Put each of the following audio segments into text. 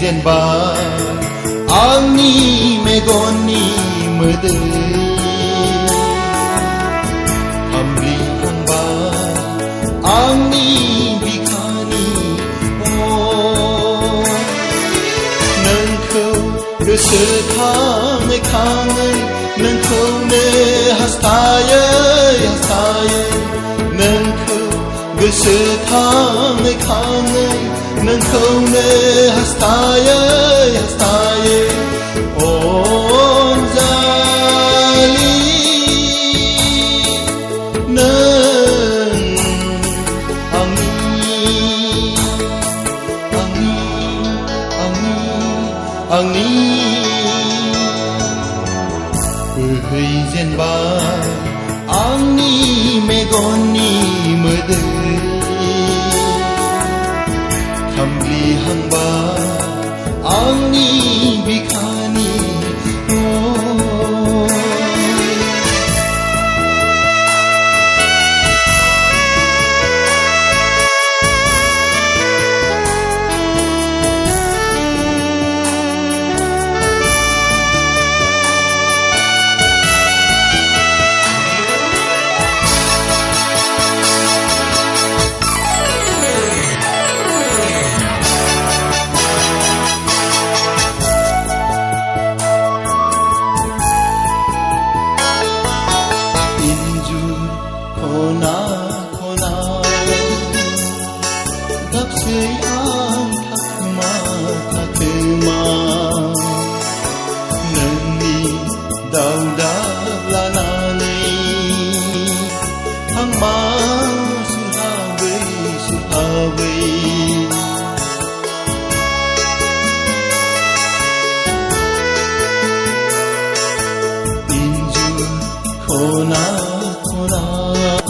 बोहैजेनबा आंनि मेगननि मोदै हामब्लिहांबा आंनि बिखानि नोंखौ गोसोखाङै खाङै नोंखौनो हास्थायै हास्थायै नोंखौ गोसोखाङै खाङै नोंखौनो हास्थायै हास्थायै अनजालि नों आंनि आंनि आंनि आंनि बोहैजेनबा आंनि मेगननि मोदै हामब्लिहांबा आंनि बिखानि खना खना गाबसै आं थाखोमा थाखोमा नोंनि दावदाब लानानै थांमा सुहाबै सुहाबै इन्जुर खना खना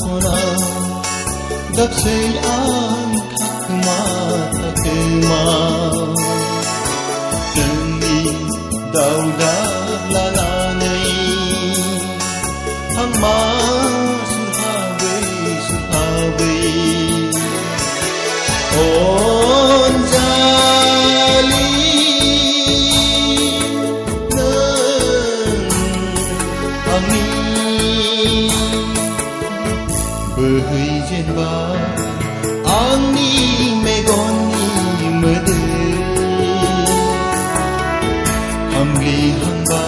खना गाबसै आं थाखोमा थाखोमा नोंनि दावदाब लानानै थांमा सुहाबै सुहाबै अनजालि नों आंनि बोहैजेनबा आंनि मेगननि मोदै हामब्लिहांबा